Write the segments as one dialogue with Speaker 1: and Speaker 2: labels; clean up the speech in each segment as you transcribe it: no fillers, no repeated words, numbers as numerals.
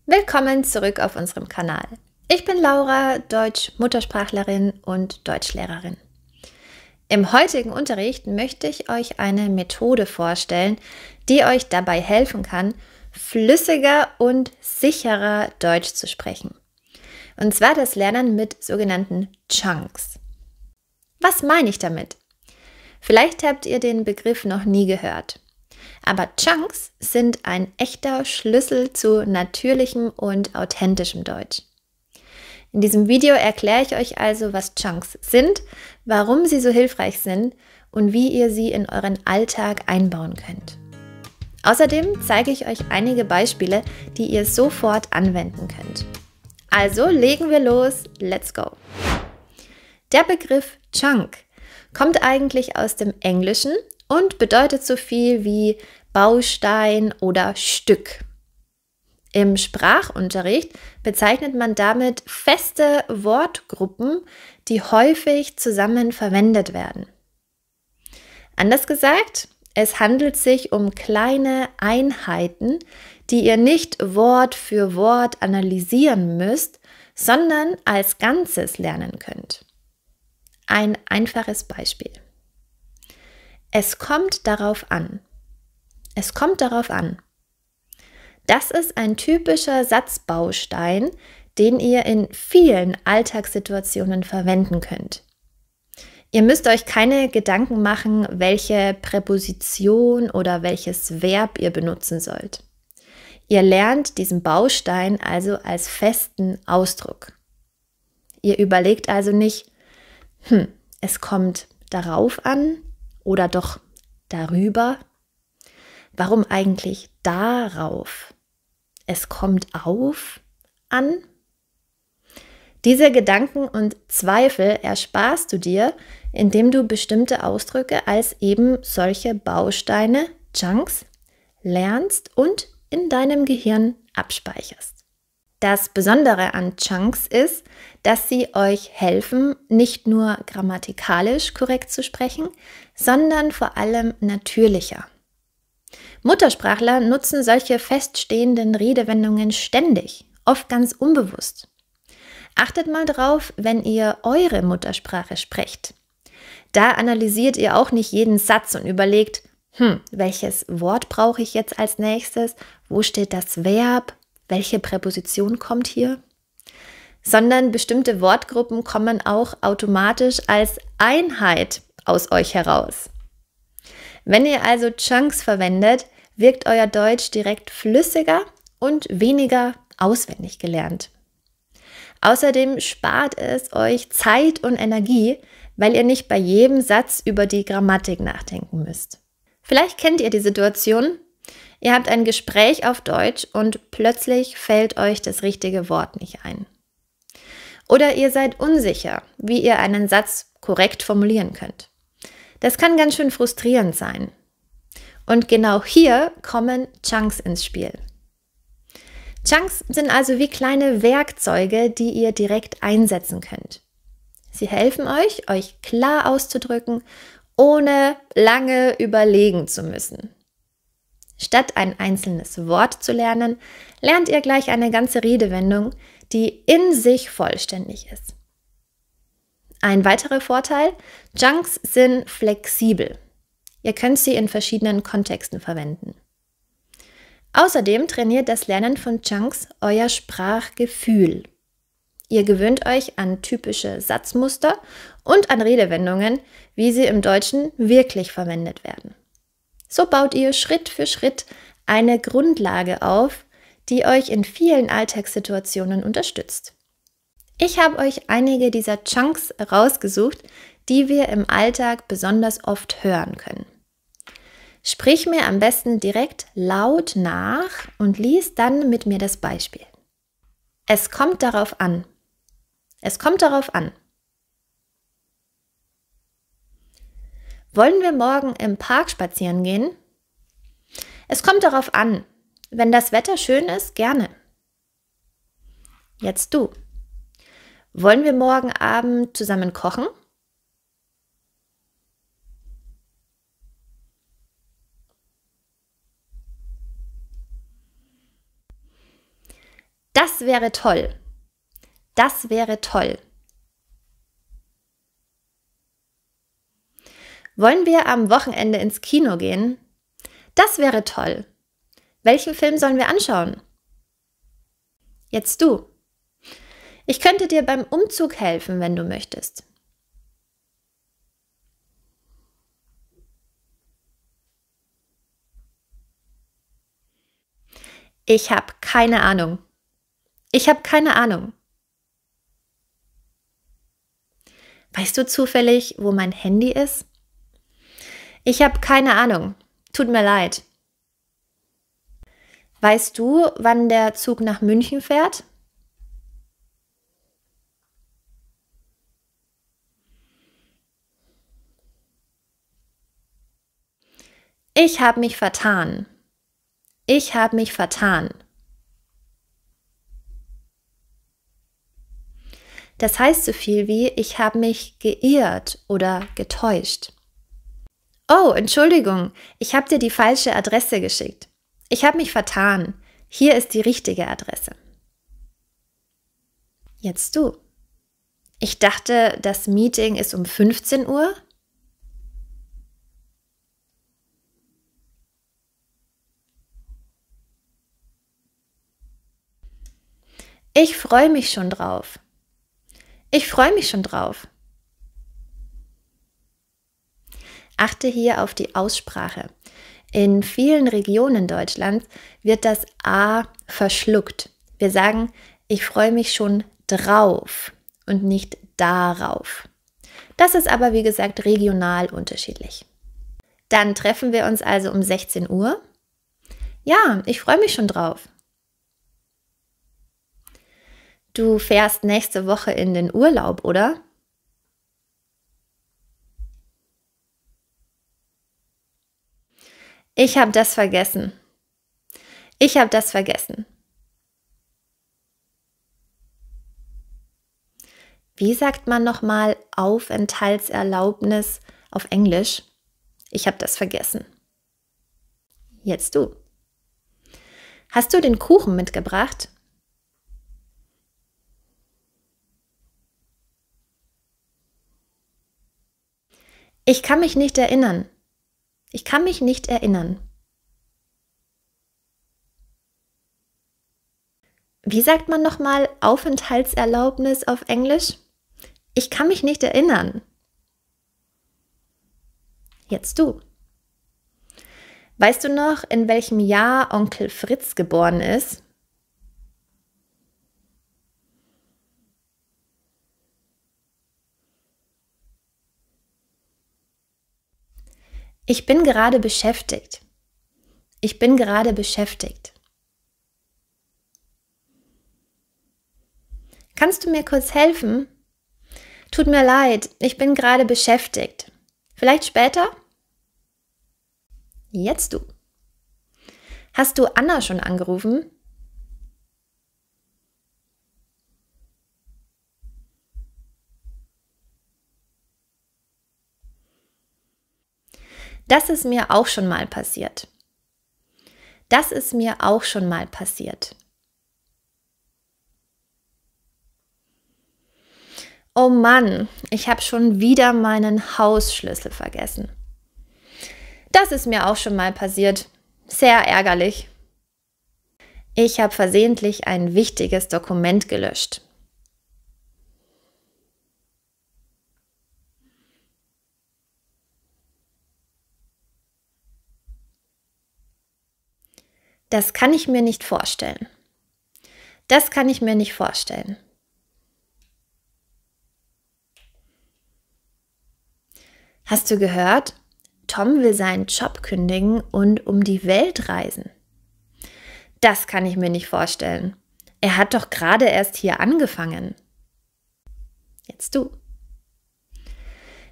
Speaker 1: Willkommen zurück auf unserem Kanal. Ich bin Laura, Deutsch-Muttersprachlerin und Deutschlehrerin. Im heutigen Unterricht möchte ich euch eine Methode vorstellen, die euch dabei helfen kann, flüssiger und sicherer Deutsch zu sprechen. Und zwar das Lernen mit sogenannten Chunks. Was meine ich damit? Vielleicht habt ihr den Begriff noch nie gehört. Aber Chunks sind ein echter Schlüssel zu natürlichem und authentischem Deutsch. In diesem Video erkläre ich euch also, was Chunks sind, warum sie so hilfreich sind und wie ihr sie in euren Alltag einbauen könnt. Außerdem zeige ich euch einige Beispiele, die ihr sofort anwenden könnt. Also legen wir los, let's go! Der Begriff Chunk kommt eigentlich aus dem Englischen und bedeutet so viel wie Baustein oder Stück. Im Sprachunterricht bezeichnet man damit feste Wortgruppen, die häufig zusammen verwendet werden. Anders gesagt, es handelt sich um kleine Einheiten, die ihr nicht Wort für Wort analysieren müsst, sondern als Ganzes lernen könnt. Ein einfaches Beispiel. Es kommt darauf an. Es kommt darauf an. Das ist ein typischer Satzbaustein, den ihr in vielen Alltagssituationen verwenden könnt. Ihr müsst euch keine Gedanken machen, welche Präposition oder welches Verb ihr benutzen sollt. Ihr lernt diesen Baustein also als festen Ausdruck. Ihr überlegt also nicht, es kommt darauf an oder doch darüber. Warum eigentlich darauf? Es kommt auf an? Diese Gedanken und Zweifel ersparst du dir, indem du bestimmte Ausdrücke als eben solche Bausteine, Chunks, lernst und in deinem Gehirn abspeicherst. Das Besondere an Chunks ist, dass sie euch helfen, nicht nur grammatikalisch korrekt zu sprechen, sondern vor allem natürlicher. Muttersprachler nutzen solche feststehenden Redewendungen ständig, oft ganz unbewusst. Achtet mal drauf, wenn ihr eure Muttersprache sprecht. Da analysiert ihr auch nicht jeden Satz und überlegt, welches Wort brauche ich jetzt als nächstes? Wo steht das Verb? Welche Präposition kommt hier? Sondern bestimmte Wortgruppen kommen auch automatisch als Einheit aus euch heraus. Wenn ihr also Chunks verwendet, wirkt euer Deutsch direkt flüssiger und weniger auswendig gelernt. Außerdem spart es euch Zeit und Energie, weil ihr nicht bei jedem Satz über die Grammatik nachdenken müsst. Vielleicht kennt ihr die Situation, ihr habt ein Gespräch auf Deutsch und plötzlich fällt euch das richtige Wort nicht ein. Oder ihr seid unsicher, wie ihr einen Satz korrekt formulieren könnt. Das kann ganz schön frustrierend sein. Und genau hier kommen Chunks ins Spiel. Chunks sind also wie kleine Werkzeuge, die ihr direkt einsetzen könnt. Sie helfen euch klar auszudrücken, ohne lange überlegen zu müssen. Statt ein einzelnes Wort zu lernen, lernt ihr gleich eine ganze Redewendung, die in sich vollständig ist. Ein weiterer Vorteil, Chunks sind flexibel. Ihr könnt sie in verschiedenen Kontexten verwenden. Außerdem trainiert das Lernen von Chunks euer Sprachgefühl. Ihr gewöhnt euch an typische Satzmuster und an Redewendungen, wie sie im Deutschen wirklich verwendet werden. So baut ihr Schritt für Schritt eine Grundlage auf, die euch in vielen Alltagssituationen unterstützt. Ich habe euch einige dieser Chunks rausgesucht, die wir im Alltag besonders oft hören können. Sprich mir am besten direkt laut nach und lies dann mit mir das Beispiel. Es kommt darauf an. Es kommt darauf an. Wollen wir morgen im Park spazieren gehen? Es kommt darauf an. Wenn das Wetter schön ist, gerne. Jetzt du. Wollen wir morgen Abend zusammen kochen? Das wäre toll. Das wäre toll. Wollen wir am Wochenende ins Kino gehen? Das wäre toll. Welchen Film sollen wir anschauen? Jetzt du. Ich könnte dir beim Umzug helfen, wenn du möchtest. Ich habe keine Ahnung. Ich habe keine Ahnung. Weißt du zufällig, wo mein Handy ist? Ich habe keine Ahnung. Tut mir leid. Weißt du, wann der Zug nach München fährt? Ich habe mich vertan. Ich habe mich vertan. Das heißt so viel wie ich habe mich geirrt oder getäuscht. Oh, Entschuldigung, ich habe dir die falsche Adresse geschickt. Ich habe mich vertan. Hier ist die richtige Adresse. Jetzt du. Ich dachte, das Meeting ist um 15 Uhr. Ich freue mich schon drauf. Ich freue mich schon drauf. Achte hier auf die Aussprache. In vielen Regionen Deutschlands wird das A verschluckt. Wir sagen, ich freue mich schon drauf und nicht darauf. Das ist aber, wie gesagt, regional unterschiedlich. Dann treffen wir uns also um 16 Uhr. Ja, ich freue mich schon drauf. Du fährst nächste Woche in den Urlaub, oder? Ich habe das vergessen. Ich habe das vergessen. Wie sagt man nochmal Aufenthaltserlaubnis auf Englisch? Ich habe das vergessen. Jetzt du. Hast du den Kuchen mitgebracht? Ich kann mich nicht erinnern. Ich kann mich nicht erinnern. Wie sagt man nochmal Aufenthaltserlaubnis auf Englisch? Ich kann mich nicht erinnern. Jetzt du. Weißt du noch, in welchem Jahr Onkel Fritz geboren ist? Ich bin gerade beschäftigt. Ich bin gerade beschäftigt. Kannst du mir kurz helfen? Tut mir leid, ich bin gerade beschäftigt. Vielleicht später? Jetzt du. Hast du Anna schon angerufen? Das ist mir auch schon mal passiert. Das ist mir auch schon mal passiert. Oh Mann, ich habe schon wieder meinen Hausschlüssel vergessen. Das ist mir auch schon mal passiert. Sehr ärgerlich. Ich habe versehentlich ein wichtiges Dokument gelöscht. Das kann ich mir nicht vorstellen. Das kann ich mir nicht vorstellen. Hast du gehört? Tom will seinen Job kündigen und um die Welt reisen. Das kann ich mir nicht vorstellen. Er hat doch gerade erst hier angefangen. Jetzt du.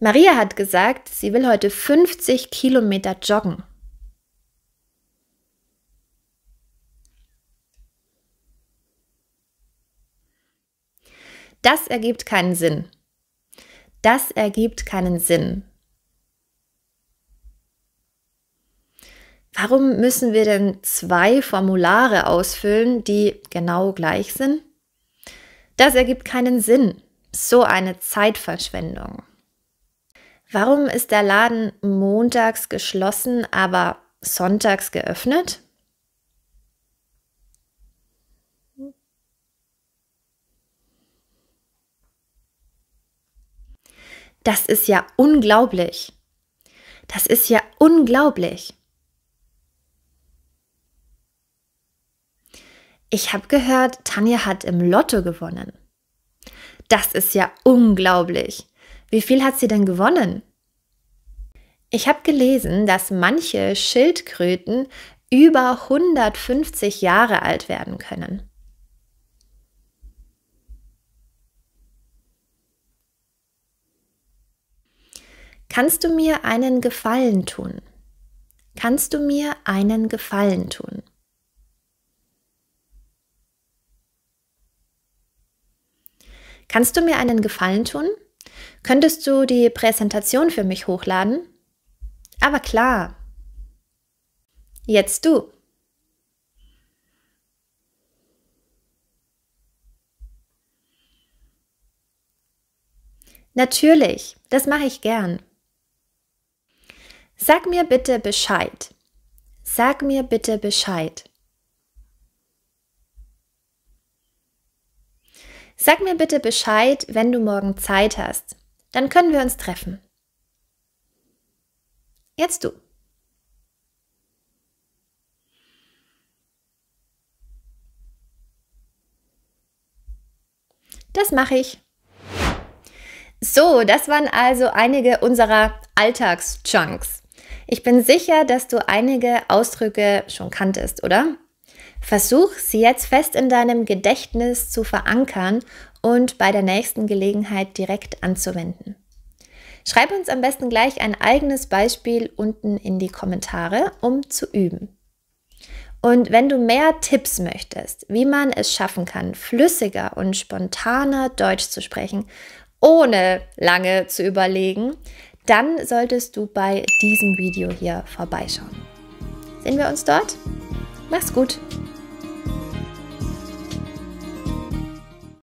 Speaker 1: Maria hat gesagt, sie will heute 50 Kilometer joggen. Das ergibt keinen Sinn. Das ergibt keinen Sinn. Warum müssen wir denn 2 Formulare ausfüllen, die genau gleich sind? Das ergibt keinen Sinn. So eine Zeitverschwendung. Warum ist der Laden montags geschlossen, aber sonntags geöffnet? Das ist ja unglaublich. Das ist ja unglaublich. Ich habe gehört, Tanja hat im Lotto gewonnen. Das ist ja unglaublich. Wie viel hat sie denn gewonnen? Ich habe gelesen, dass manche Schildkröten über 150 Jahre alt werden können. Kannst du mir einen Gefallen tun? Kannst du mir einen Gefallen tun? Kannst du mir einen Gefallen tun? Könntest du die Präsentation für mich hochladen? Aber klar. Jetzt du. Natürlich, das mache ich gern. Sag mir bitte Bescheid. Sag mir bitte Bescheid. Sag mir bitte Bescheid, wenn du morgen Zeit hast. Dann können wir uns treffen. Jetzt du. Das mache ich. So, das waren also einige unserer Alltagschunks. Ich bin sicher, dass du einige Ausdrücke schon kanntest, oder? Versuch, sie jetzt fest in deinem Gedächtnis zu verankern und bei der nächsten Gelegenheit direkt anzuwenden. Schreib uns am besten gleich ein eigenes Beispiel unten in die Kommentare, um zu üben. Und wenn du mehr Tipps möchtest, wie man es schaffen kann, flüssiger und spontaner Deutsch zu sprechen, ohne lange zu überlegen, dann solltest du bei diesem Video hier vorbeischauen. Sehen wir uns dort? Mach's gut!